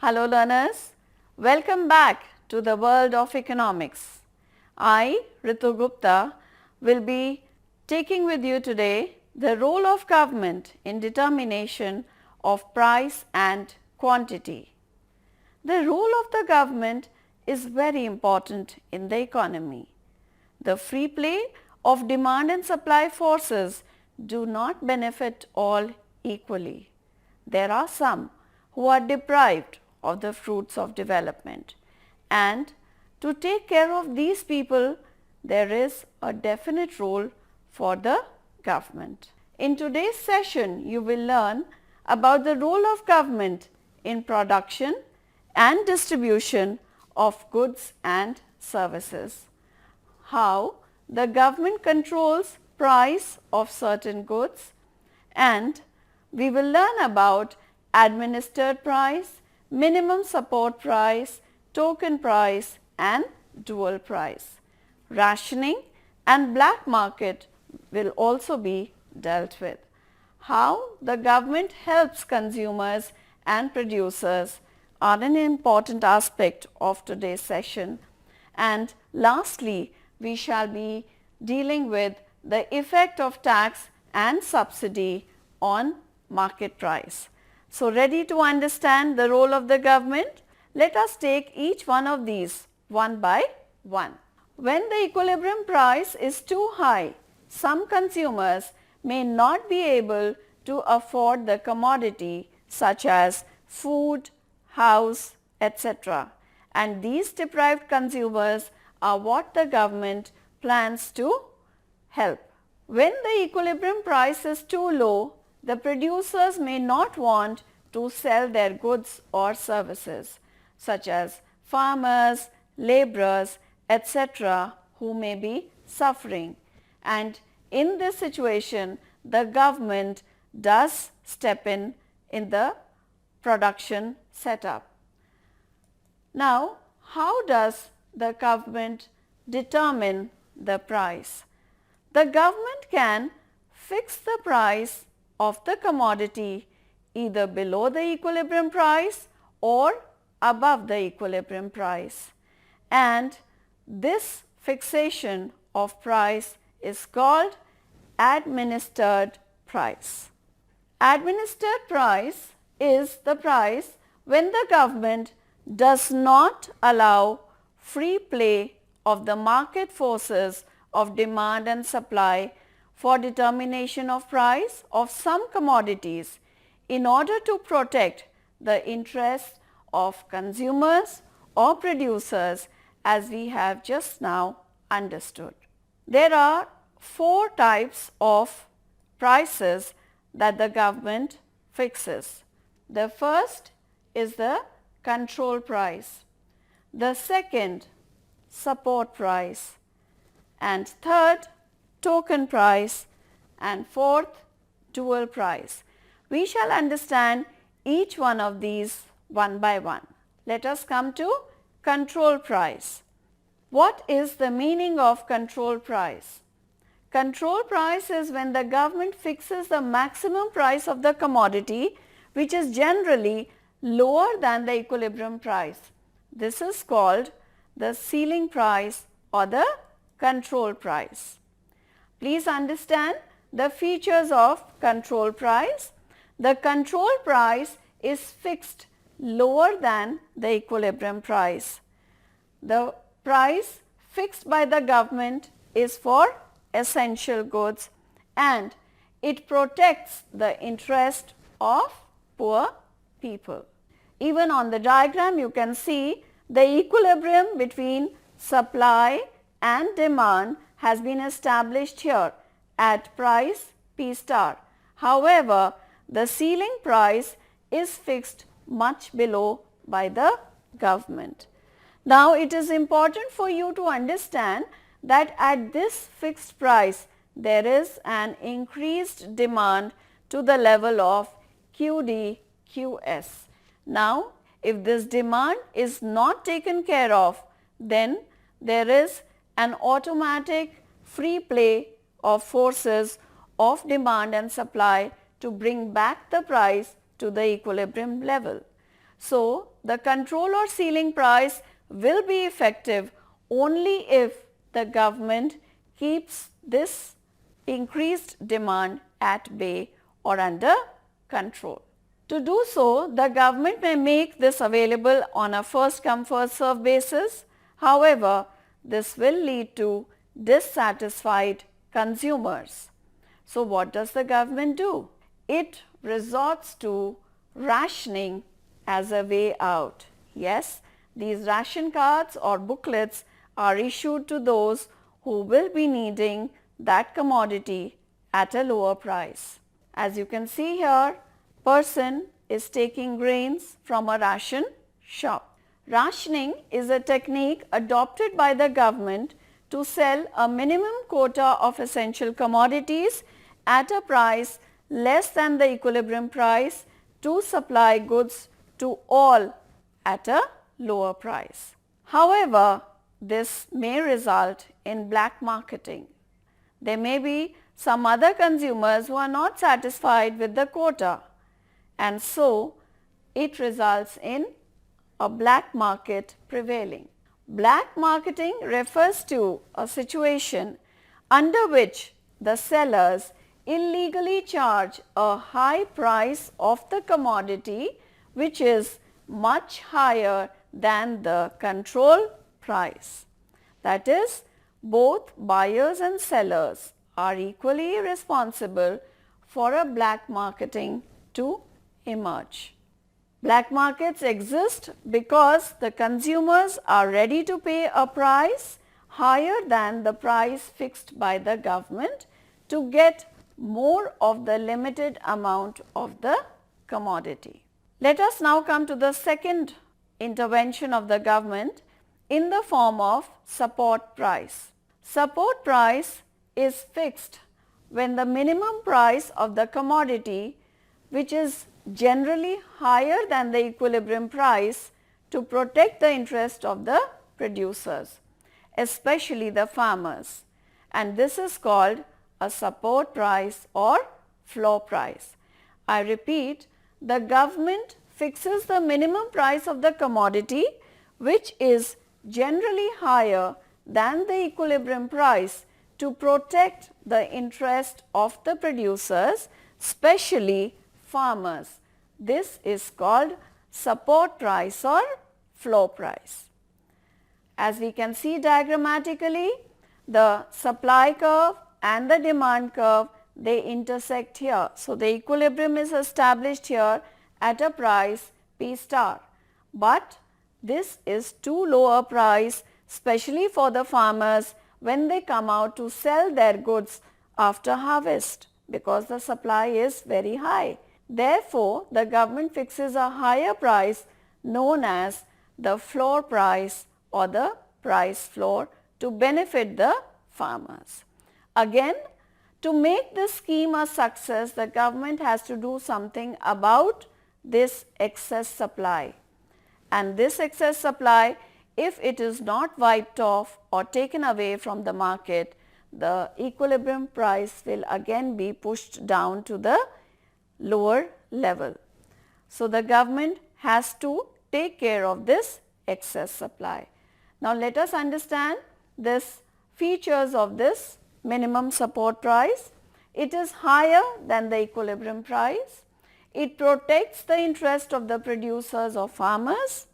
Hello learners, welcome back to the world of economics. I, Ritu Gupta, will be taking with you today the role of government in determination of price and quantity. The role of the government is very important in the economy. The free play of demand and supply forces do not benefit all equally. There are some who are deprived of the fruits of development, and to take care of these people there is a definite role for the government. In today's session you will learn about the role of government in production and distribution of goods and services, how the government controls price of certain goods, and we will learn about administered price, minimum support price, token price and dual price. Rationing and black market will also be dealt with. How the government helps consumers and producers are an important aspect of today's session. And lastly, we shall be dealing with the effect of tax and subsidy on market price. So, ready to understand the role of the government? Let us take each one of these one by one. When the equilibrium price is too high, some consumers may not be able to afford the commodity such as food, house, etc. And these deprived consumers are what the government plans to help. When the equilibrium price is too low, the producers may not want to sell their goods or services, such as farmers, laborers, etc., who may be suffering. And in this situation, the government does step in the production setup. Now, how does the government determine the price? The government can fix the price of the commodity either below the equilibrium price or above the equilibrium price, and this fixation of price is called administered price. Administered price is the price when the government does not allow free play of the market forces of demand and supply for determination of price of some commodities in order to protect the interests of consumers or producers, as we have just now understood. There are four types of prices that the government fixes. The first is the control price, the second support price, and third token price, and fourth dual price. We shall understand each one of these one by one. Let us come to control price. What is the meaning of control price? Control price is when the government fixes the maximum price of the commodity, which is generally lower than the equilibrium price. This is called the ceiling price or the control price. Please understand the features of control price. The control price is fixed lower than the equilibrium price. The price fixed by the government is for essential goods and it protects the interest of poor people. Even on the diagram you can see the equilibrium between supply and demand has been established here at price P star. However, the ceiling price is fixed much below by the government. Now, it is important for you to understand that at this fixed price there is an increased demand to the level of QD/QS. Now, if this demand is not taken care of, then there is an automatic free play of forces of demand and supply to bring back the price to the equilibrium level. So, the control or ceiling price will be effective only if the government keeps this increased demand at bay or under control. To do so, the government may make this available on a first come first serve basis. However, this will lead to dissatisfied consumers. So, what does the government do? It resorts to rationing as a way out. Yes, these ration cards or booklets are issued to those who will be needing that commodity at a lower price. As you can see here, person is taking grains from a ration shop. Rationing is a technique adopted by the government to sell a minimum quota of essential commodities at a price less than the equilibrium price to supply goods to all at a lower price. However, this may result in black marketing. There may be some other consumers who are not satisfied with the quota, and so it results in a black market prevailing. Black marketing refers to a situation under which the sellers illegally charge a high price of the commodity which is much higher than the control price. That is, both buyers and sellers are equally responsible for a black marketing to emerge. Black markets exist because the consumers are ready to pay a price higher than the price fixed by the government to get more of the limited amount of the commodity. Let us now come to the second intervention of the government in the form of support price. Support price is fixed when the minimum price of the commodity, which is generally higher than the equilibrium price, to protect the interest of the producers, especially the farmers, and this is called a support price or floor price. I repeat, the government fixes the minimum price of the commodity which is generally higher than the equilibrium price to protect the interest of the producers, especially farmers. This is called support price or floor price. As we can see diagrammatically, the supply curve and the demand curve, they intersect here. So, the equilibrium is established here at a price P star, but this is too low a price, especially for the farmers when they come out to sell their goods after harvest, because the supply is very high. Therefore, the government fixes a higher price known as the floor price or the price floor to benefit the farmers. Again, to make this scheme a success, the government has to do something about this excess supply, and this excess supply, if it is not wiped off or taken away from the market, the equilibrium price will again be pushed down to the lower level. So, the government has to take care of this excess supply. Now, let us understand this features of this minimum support price. It is higher than the equilibrium price. It protects the interest of the producers or farmers.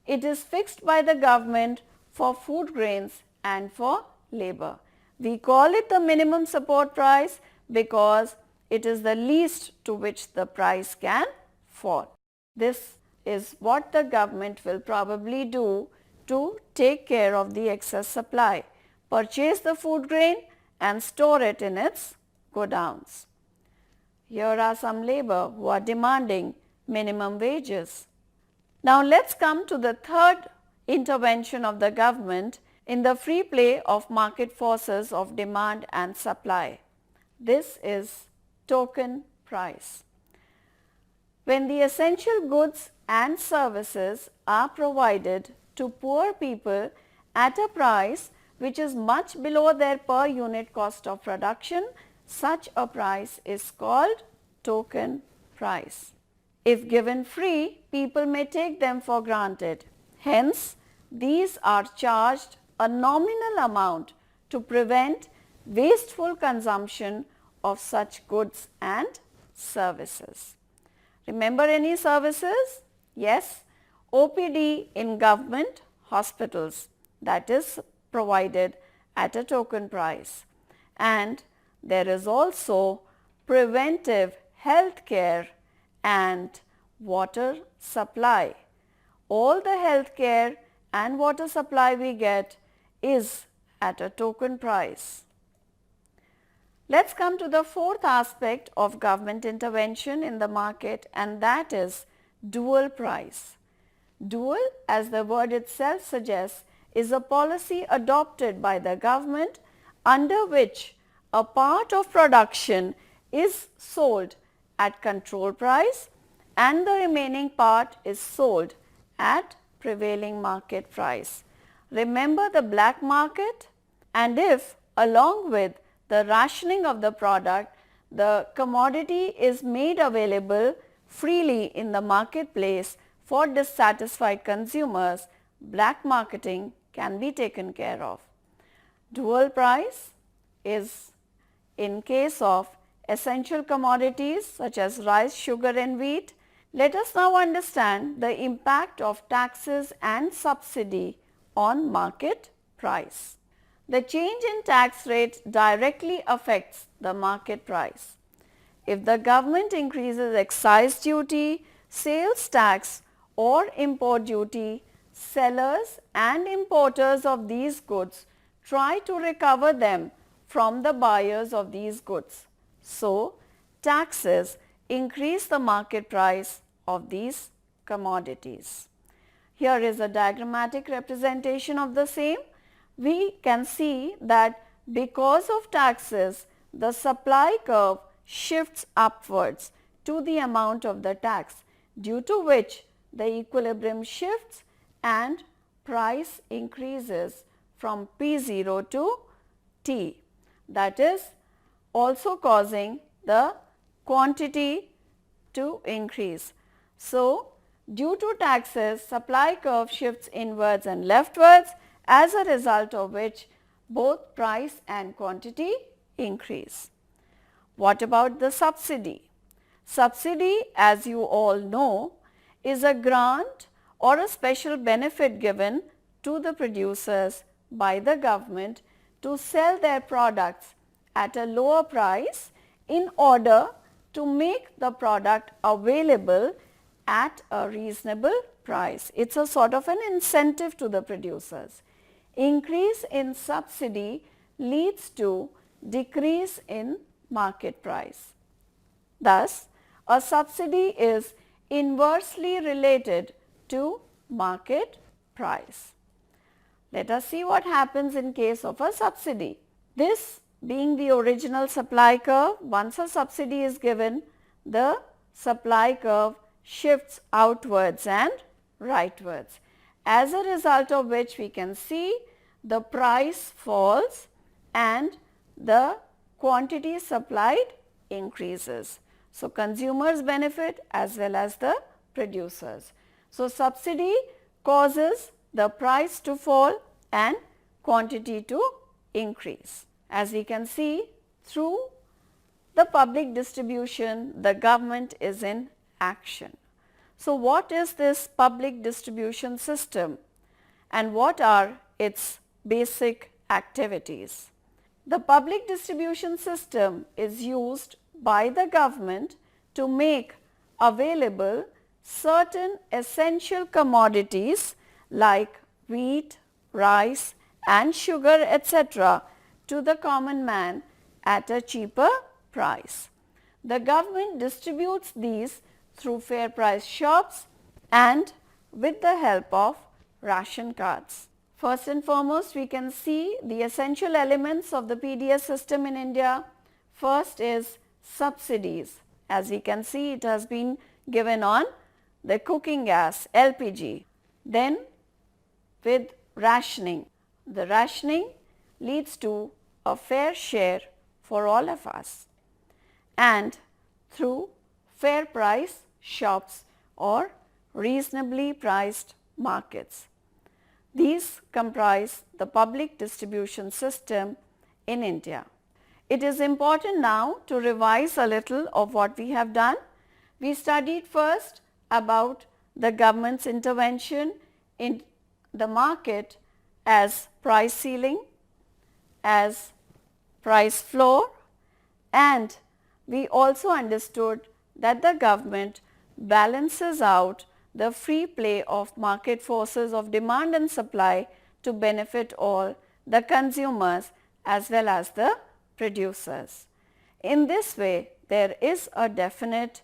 It is fixed by the government for food grains and for labor. We call it the minimum support price because it is the least to which the price can fall. This is what the government will probably do to take care of the excess supply, purchase the food grain and store it in its godowns. Here are some labor who are demanding minimum wages. Now, let us come to the third intervention of the government in the free play of market forces of demand and supply. This is token price. When the essential goods and services are provided to poor people at a price which is much below their per unit cost of production, such a price is called token price. If given free, people may take them for granted. Hence, these are charged a nominal amount to prevent wasteful consumption of such goods and services. Remember any services? Yes, OPD in government hospitals, that is provided at a token price. And there is also preventive health care and water supply. All the health care and water supply we get is at a token price. Let's come to the fourth aspect of government intervention in the market, and that is dual price. Dual, as the word itself suggests, is a policy adopted by the government under which a part of production is sold at control price and the remaining part is sold at prevailing market price. Remember the black market? And if along with the rationing of the product, the commodity is made available freely in the marketplace for dissatisfied consumers, black marketing can be taken care of. Dual price is in case of essential commodities such as rice, sugar and wheat. Let us now understand the impact of taxes and subsidy on market price. The change in tax rate directly affects the market price. If the government increases excise duty, sales tax or import duty, sellers and importers of these goods try to recover them from the buyers of these goods. So, taxes increase the market price of these commodities. Here is a diagrammatic representation of the same. We can see that because of taxes, the supply curve shifts upwards to the amount of the tax, due to which the equilibrium shifts and price increases from P0 to T, that is also causing the quantity to increase. So, due to taxes, supply curve shifts inwards and leftwards, as a result of which both price and quantity increase. What about the subsidy? Subsidy, as you all know, is a grant or a special benefit given to the producers by the government to sell their products at a lower price in order to make the product available at a reasonable price. It is a sort of an incentive to the producers. Increase in subsidy leads to decrease in market price. Thus, a subsidy is inversely related to market price. Let us see what happens in case of a subsidy. This being the original supply curve, once a subsidy is given, the supply curve shifts outwards and rightwards, as a result of which we can see the price falls and the quantity supplied increases. So, consumers benefit as well as the producers. So, subsidy causes the price to fall and quantity to increase. As we can see, through the public distribution, the government is in action. So, what is this public distribution system and what are its basic activities? The public distribution system is used by the government to make available certain essential commodities like wheat, rice and sugar etc. to the common man at a cheaper price. The government distributes these through fair price shops and with the help of ration cards. First and foremost, we can see the essential elements of the PDS system in India. First is subsidies. As we can see, it has been given on the cooking gas, LPG. Then with rationing. The rationing leads to a fair share for all of us, and through fair price shops or reasonably priced markets. These comprise the public distribution system in India. It is important now to revise a little of what we have done. We studied first about the government's intervention in the market as price ceiling, as price floor, and we also understood that the government balances out the free play of market forces of demand and supply to benefit all the consumers as well as the producers. In this way, there is a definite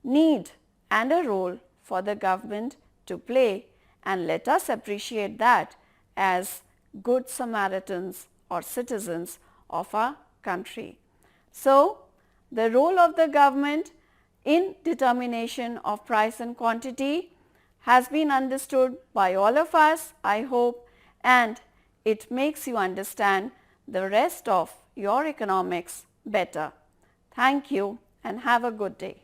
need and a role for the government to play, and let us appreciate that as good Samaritans or citizens of our country. So, the role of the government in determination of price and quantity has been understood by all of us, I hope, and it makes you understand the rest of your economics better. Thank you and have a good day.